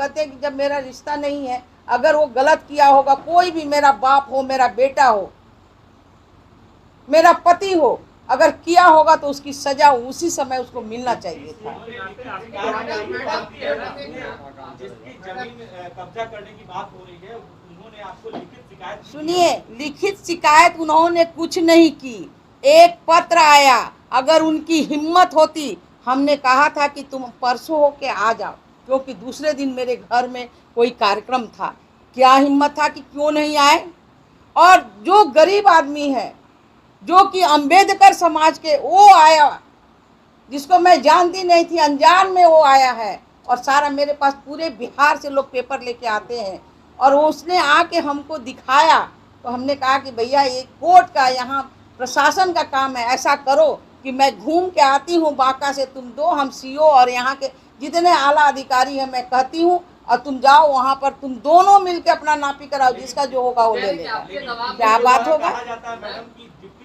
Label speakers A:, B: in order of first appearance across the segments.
A: कहते हैं कि जब मेरा रिश्ता नहीं है, अगर वो गलत किया होगा, कोई भी, मेरा बाप हो, मेरा बेटा हो, मेरा पति हो, अगर किया होगा तो उसकी सजा उसी समय उसको मिलना चाहिए था।
B: जिसकी जमीन कब्जा करने की बात हो रही है, उन्होंने आपको लिखित शिकायत?
A: सुनिए, लिखित शिकायत उन्होंने कुछ नहीं की, एक पत्र आया। अगर उनकी हिम्मत होती, हमने कहा था कि तुम परसों होके आ जाओ, क्योंकि दूसरे दिन मेरे घर में कोई कार्यक्रम था। क्या हिम्मत था कि क्यों नहीं आए? और जो गरीब आदमी है, जो कि अंबेडकर समाज के, वो आया, जिसको मैं जानती नहीं थी, अनजान में वो आया है। और सारा मेरे पास पूरे बिहार से लोग पेपर लेके आते हैं, और उसने आके हमको दिखाया। तो हमने कहा कि भैया, ये कोर्ट का, यहाँ प्रशासन का काम है, ऐसा करो कि मैं घूम के आती हूँ बांका से, तुम दो, हम सीओ और यहाँ के जितने आला अधिकारी हैं मैं कहती हूँ, और तुम जाओ वहाँ पर, तुम दोनों मिलकर अपना नापी कराओ, जिसका जो होगा वो ले लेगा। क्या बात होगा?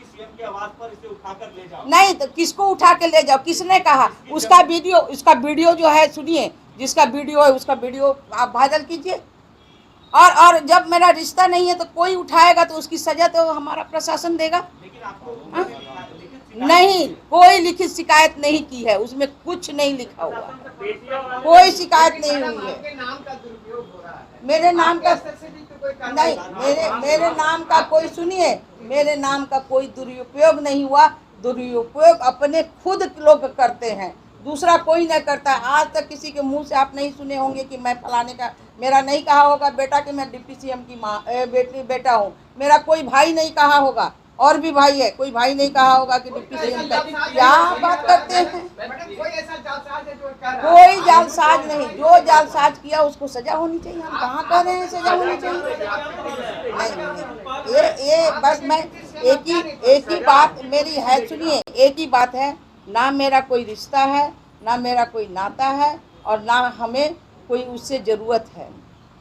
B: सीएम की आवाज पर इसे उठाकर ले जाओ।
A: नहीं तो किसको उठा के ले जाओ? किसने कहा? उसका वीडियो जो है, सुनिए, जिसका वीडियो है उसका वीडियो आप वायरल कीजिए। और जब मेरा रिश्ता नहीं है तो कोई उठाएगा तो उसकी सजा तो हमारा प्रशासन देगा।
B: लेकिन आपको
A: नहीं, कोई लिखित शिकायत नहीं की है, उसमें कुछ नहीं लिखा हुआ, कोई शिकायत नहीं हुई है। मेरे नाम का नहीं, मेरे नाम का कोई, सुनिए, मेरे नाम का कोई दुरुपयोग नहीं हुआ। दुरुपयोग अपने खुद लोग करते हैं, दूसरा कोई नहीं करता। आज तक किसी के मुंह से आप नहीं सुने होंगे कि मैं फलाने का, मेरा नहीं कहा होगा बेटा कि मैं डिप्टी सीएम की माँ बेटा हूँ। मेरा कोई भाई नहीं कहा होगा, और भी भाई है, कोई भाई नहीं कहा होगा कि डिप्टी सीएम का। क्या बात करते हैं? कोई जालसाज नहीं, जो जालसाज किया उसको सजा होनी चाहिए। हम कहाँ कह रहे हैं सजा होनी चाहिए? नहीं, ये बस मैं एक ही बात मेरी है, सुनिए, एक ही बात है, ना मेरा कोई रिश्ता है, ना मेरा कोई नाता है, और ना हमें कोई उससे ज़रूरत है।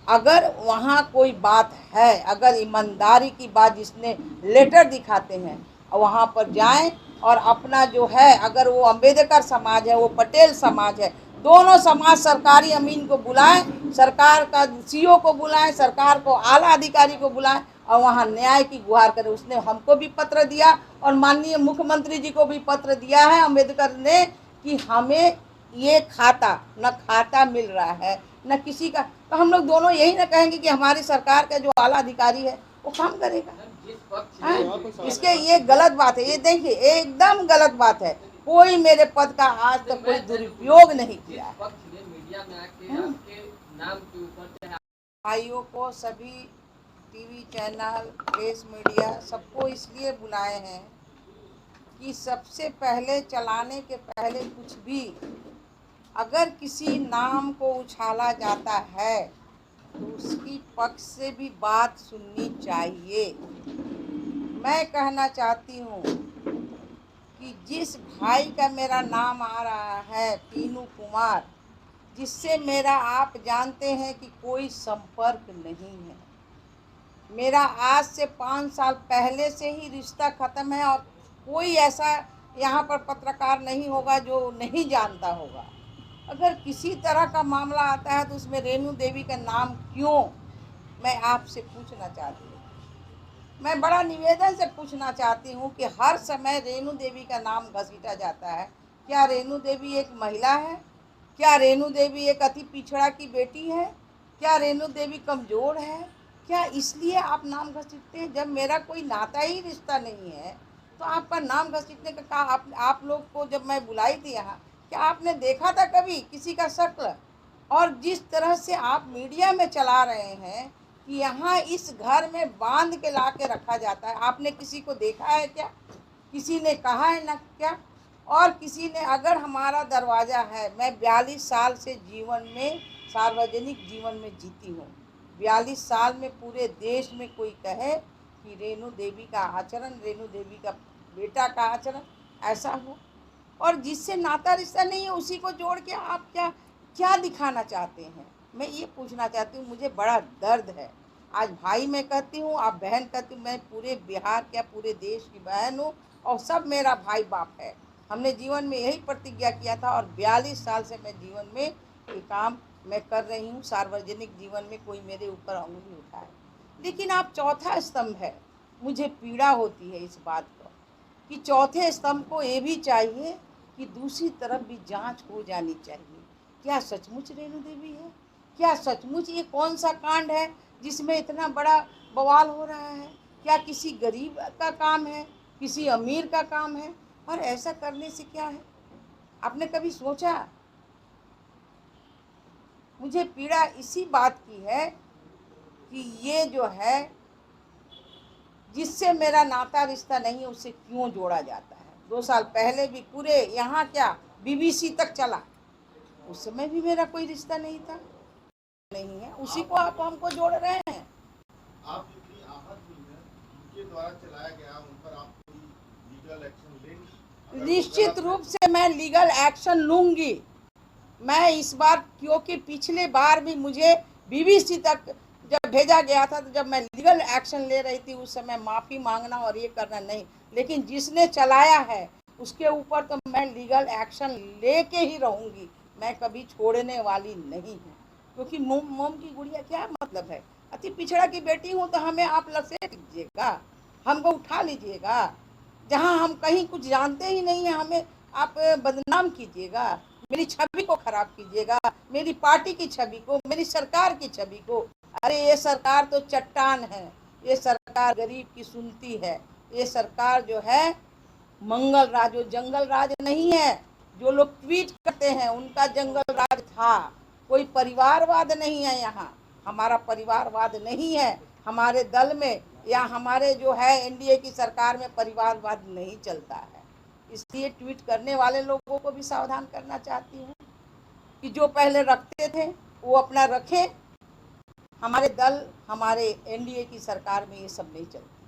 A: अगर वहाँ कोई बात है, अगर ईमानदारी की बात, जिसने लेटर दिखाते हैं, वहाँ पर जाएं और अपना जो है, अगर वो अंबेडकर समाज है, वो पटेल समाज है, दोनों समाज सरकारी अमीन को बुलाएं, सरकार का सीओ को बुलाएं, सरकार को आला अधिकारी को बुलाएं, और वहाँ न्याय की गुहार करें। उसने हमको भी पत्र दिया और माननीय मुख्यमंत्री जी को भी पत्र दिया है अंबेडकर ने, कि हमें ये खाता मिल रहा है, न किसी का। तो हम लोग दोनों यही ना कहेंगे कि हमारी सरकार का जो आला अधिकारी है वो काम करेगा। इसके ये गलत बात है, ये देखिए, एकदम गलत बात है। कोई मेरे पद का आज तक कोई दुरुपयोग नहीं किया है। भाइयों को, सभी टीवी चैनल, प्रेस मीडिया, सबको इसलिए बुलाए हैं कि सबसे पहले, चलाने के पहले कुछ भी अगर किसी नाम को उछाला जाता है तो उसकी पक्ष से भी बात सुननी चाहिए। मैं कहना चाहती हूँ कि जिस भाई का मेरा नाम आ रहा है, पीनू कुमार, जिससे मेरा, आप जानते हैं कि कोई संपर्क नहीं है, मेरा आज से 5 साल पहले से ही रिश्ता ख़त्म है, और कोई ऐसा यहाँ पर पत्रकार नहीं होगा जो नहीं जानता होगा। अगर किसी तरह का मामला आता है तो उसमें रेणु देवी का नाम क्यों, मैं आपसे पूछना चाहती हूँ। मैं बड़ा निवेदन से पूछना चाहती हूँ कि हर समय रेणु देवी का नाम घसीटा जाता है। क्या रेणु देवी एक महिला है? क्या रेणु देवी एक अति पिछड़ा की बेटी है? क्या रेणु देवी कमज़ोर है? क्या इसलिए आप नाम घसीटते हैं? जब मेरा कोई नाता ही रिश्ता नहीं है तो आपका नाम घसीटने का कहा। आप लोग को जब मैं बुलाई थी यहाँ, क्या आपने देखा था कभी किसी का शक्ल? और जिस तरह से आप मीडिया में चला रहे हैं कि यहाँ इस घर में बांध के ला के रखा जाता है, आपने किसी को देखा है क्या? किसी ने कहा है ना क्या? और किसी ने, अगर हमारा दरवाज़ा है, मैं 42 साल से जीवन में, सार्वजनिक जीवन में जीती हूँ, 42 साल में पूरे देश में कोई कहे कि रेणु देवी का आचरण, रेणु देवी का बेटा का आचरण ऐसा हो, और जिससे नाता रिश्ता नहीं है उसी को जोड़ के आप क्या दिखाना चाहते हैं? मैं ये पूछना चाहती हूँ। मुझे बड़ा दर्द है। आज भाई मैं कहती हूँ, आप बहन कहती हूँ, मैं पूरे बिहार, क्या पूरे देश की बहन हूँ, और सब मेरा भाई बाप है। हमने जीवन में यही प्रतिज्ञा किया था, और 42 साल से मैं जीवन में ये काम मैं कर रही हूँ, सार्वजनिक जीवन में कोई मेरे ऊपर उंगली उठाए। लेकिन आप चौथा स्तंभ है, मुझे पीड़ा होती है इस बात को कि चौथे स्तंभ को ये भी चाहिए कि दूसरी तरफ भी जांच हो जानी चाहिए। क्या सचमुच रेणु देवी है? क्या सचमुच ये कौन सा कांड है जिसमें इतना बड़ा बवाल हो रहा है? क्या किसी गरीब का काम है, किसी अमीर का काम है? और ऐसा करने से क्या है? आपने कभी सोचा? मुझे पीड़ा इसी बात की है कि ये जो है, जिससे मेरा नाता रिश्ता नहीं है उससे क्यों जोड़ा जाता है। 2 साल पहले भी पूरे यहाँ क्या बीबीसी तक चला, उस समय भी मेरा कोई रिश्ता नहीं था, नहीं है, उसी को आप हमको जोड़ रहे हैं।
C: आप जितनी आहत हुई है, उनके द्वारा चलाया गया, उन पर आप कोई लीगल एक्शन लेंगे?
A: निश्चित रूप से मैं लीगल एक्शन लूंगी। मैं इस बार, क्योंकि पिछले बार भी मुझे बीबीसी तक जब भेजा गया था, तो जब मैं लीगल एक्शन ले रही थी उस समय माफ़ी मांगना और ये करना नहीं, लेकिन जिसने चलाया है उसके ऊपर तो मैं लीगल एक्शन लेके ही रहूँगी। मैं कभी छोड़ने वाली नहीं हूँ, क्योंकि मोम की गुड़िया क्या मतलब है? अति पिछड़ा की बेटी हूँ तो हमें आप लसेट लीजिएगा, हमको उठा लीजिएगा। जहाँ हम कहीं कुछ जानते ही नहीं है हमें आप बदनाम कीजिएगा, मेरी छवि को खराब कीजिएगा, मेरी पार्टी की छवि को, मेरी सरकार की छवि को। अरे ये सरकार तो चट्टान है, ये सरकार गरीब की सुनती है, ये सरकार जो है मंगल राज, जो जंगल राज नहीं है। जो लोग ट्वीट करते हैं उनका जंगल राज था, कोई परिवारवाद नहीं है यहाँ। हमारा परिवारवाद नहीं है, हमारे दल में या हमारे जो है एनडीए की सरकार में परिवारवाद नहीं चलता है। इसलिए ट्वीट करने वाले लोगों को भी सावधान करना चाहती हूँ कि जो पहले रखते थे वो अपना रखें। हमारे दल, हमारे एनडीए की सरकार में ये सब नहीं चलती।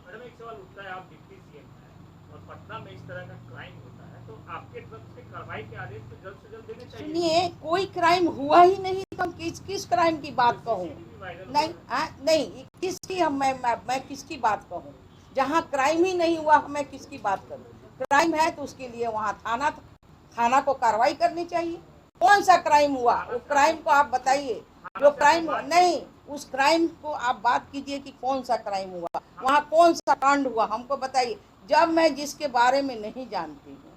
B: मैडम एक सवाल उठता है, आप डिप्टी सीएम हैं और पटना में इस तरह का क्राइम होता है, तो आपके तरफ से कार्रवाई के आदेश तो जल्द से जल्द देने चाहिए।
A: सुनिए, कोई क्राइम हुआ ही नहीं तो किस क्राइम की बात कहूँ? नहीं नहीं, किसकी मैं किसकी बात कहूँ? जहाँ क्राइम ही नहीं हुआ मैं किसकी बात करूँ? क्राइम है तो उसके लिए वहाँ थाना को कार्रवाई करनी चाहिए। कौन सा क्राइम हुआ? वो क्राइम को आप बताइए। जो क्राइम नहीं, उस क्राइम को आप बात कीजिए कि कौन सा क्राइम हुआ, वहाँ कौन सा कांड हुआ, हमको बताइए। जब मैं जिसके बारे में नहीं जानती हूँ,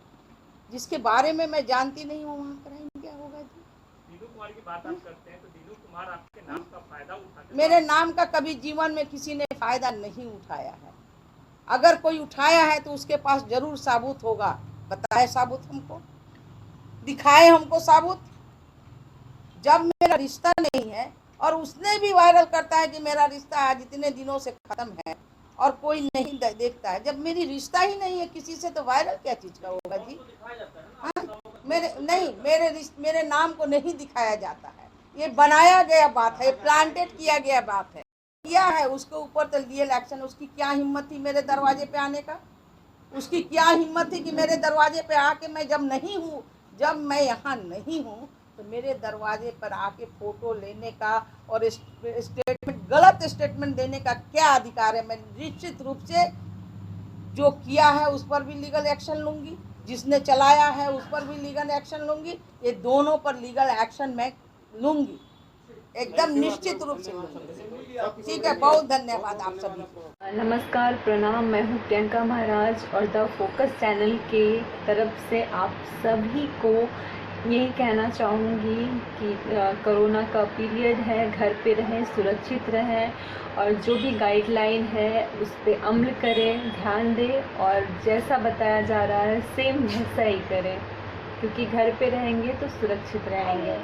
A: जिसके बारे में मैं जानती नहीं हूँ, वहाँ क्राइम क्या होगा?
B: दीनू कुमार की बात आप करते हैं तो दीनू कुमार आपके नाम का फायदा उठाते?
A: मेरे नाम का कभी जीवन में किसी ने फायदा नहीं उठाया है। अगर कोई उठाया है तो उसके पास जरूर साबुत होगा। बताए साबुत, हमको दिखाए, हमको साबुत। जब मेरा रिश्ता नहीं है और उसने भी वायरल करता है कि मेरा रिश्ता आज इतने दिनों से खत्म है और कोई नहीं देखता है, जब मेरी रिश्ता ही नहीं है किसी से तो वायरल क्या चीज का होगा जी? हाँ, मेरे नाम को नहीं दिखाया जाता है। ये बनाया गया बात है, प्लांटेड किया गया बात है, किया है। उसके ऊपर तो लीगल एक्शन। उसकी क्या हिम्मत थी मेरे दरवाजे पे आने का? उसकी क्या हिम्मत थी कि मेरे दरवाजे पे आके, मैं जब नहीं हूँ, जब मैं यहाँ नहीं हूँ, तो मेरे दरवाजे पर आके फोटो लेने का और स्टेटमेंट, गलत स्टेटमेंट देने का क्या अधिकार है? मैं निश्चित रूप से जो किया है उस पर भी लीगल एक्शन लूंगी, जिसने चलाया है उस पर भी लीगल एक्शन लूंगी। ये दोनों पर लीगल एक्शन मैं लूंगी, एकदम निश्चित रूप से लूंगी। ठीक है, बहुत धन्यवाद आप सभी को।
D: नमस्कार, प्रणाम। मैं हूँ प्रियंका महाराज और द फोकस चैनल के तरफ से आप सभी को यही कहना चाहूँगी कि कोरोना का पीरियड है, घर पे रहें, सुरक्षित रहें और जो भी गाइडलाइन है उस पे अमल करें, ध्यान दें और जैसा बताया जा रहा है सेम वैसा ही करें, क्योंकि घर पे रहेंगे तो सुरक्षित रहेंगे।